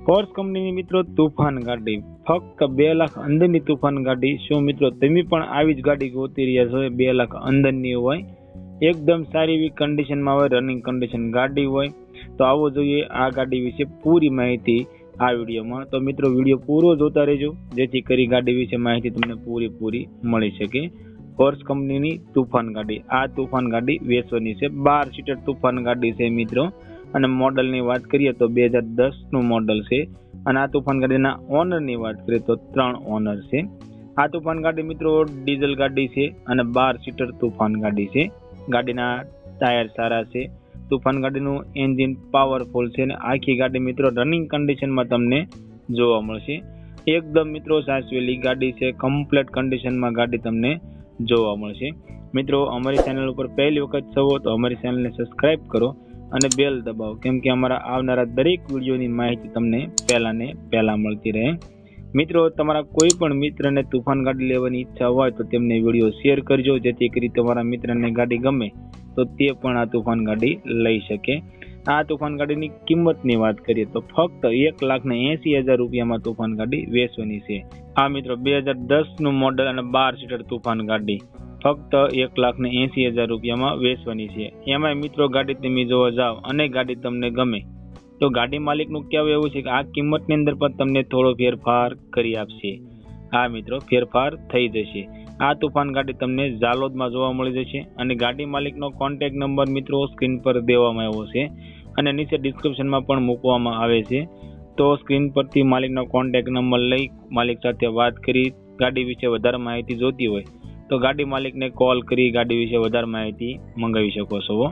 Force કંપનીની મિત્રો તુફાન ગાડી ફક્ત 2 લાખ અંદરની તુફાન ગાડી। શું મિત્રો તમે પણ આવી જ ગાડી ગોતી રહ્યા છો? 2 લાખ અંદરની હોય, એકદમ સારી એવી કન્ડિશનમાં હોય, રનિંગ કન્ડિશન ગાડી હોય, તો આવો જોઈએ આ ગાડી વિશે પૂરી માહિતી આ વિડીયોમાં। તો મિત્રો વિડીયો પૂરો જોતા રહેજો, જેથી કરી ગાડી વિશે માહિતી તમને પૂરી મળી શકે। ફોર્સ કંપનીની તુફાન ગાડી, આ તુફાન ગાડી વેચવાની છે। 12 સીટર તુફાન ગાડી છે મિત્રો। અને મોડલની વાત કરીએ તો 2010 નું મોડલ છે। અને આ તુફાન ગાડીના ઓનરની વાત કરીએ તો 3 ઓનર છે। આ તુફાન ગાડી મિત્રો ડીઝલ ગાડી છે અને 12 સીટર તુફાન ગાડી છે। ગાડીના ટાયર સારા છે। તુફાન ગાડીનું એન્જિન પાવરફુલ છે અને આખી ગાડી મિત્રો રનિંગ કન્ડિશનમાં તમને જોવા મળશે। એકદમ મિત્રો સાચવેલી ગાડી છે, કમ્પ્લીટ કન્ડિશનમાં ગાડી તમને જોવા મળશે। મિત્રો અમારી ચેનલ ઉપર પહેલી વખત છો તો અમારી ચેનલને સબસ્ક્રાઇબ કરો અને બેલ દબાવો, કેમ કે અમારા આવનારા દરેક વિડીયોની માહિતી તમને પહેલા મળતી રહે। મિત્રો તમારા કોઈ પણ મિત્રને તુફાન ગાડી લેવાની ઈચ્છા હોય તો તેમને વિડીયો શેર કરજો, જેથી કરી તમારા મિત્રને ગાડી ગમે તો તે પણ આ તુફાન ગાડી લઈ શકે। આ તુફાન ગાડીની કિંમતની વાત કરીએ તો ફક્ત 1,80,000 રૂપિયામાં તુફાન ગાડી વેચવાની છે। આ મિત્રો 2010 નું મોડલ અને 12 સીટર તુફાન ગાડી ફક્ત 1,80,000 રૂપિયામાં વેચવાની છે। એમાં મિત્રો ગાડી તમે જોવા જાઓ અને ગાડી તમને ગમે તો ગાડી માલિકનું કહેવું એવું છે કે આ કિંમતની અંદર પણ તમને થોડો ફેરફાર કરી આપશે। હા મિત્રો ફેરફાર થઈ જશે। આ તુફાન ગાડી તમને ઝાલોદમાં જોવા મળી જશે અને ગાડી માલિકનો કોન્ટેક્ટ નંબર મિત્રો સ્ક્રીન પર દેવામાં આવ્યો છે અને નીચે ડિસ્ક્રિપ્શનમાં પણ મૂકવામાં આવે છે। તો સ્ક્રીન પરથી માલિકનો કોન્ટેક્ટ નંબર લઈ માલિક સાથે વાત કરી ગાડી વિશે વધારે માહિતી જોતી હોય તો ગાડી માલિકને કોલ કરી ગાડી વિશે વધારે માહિતી મંગાવી શકો છો।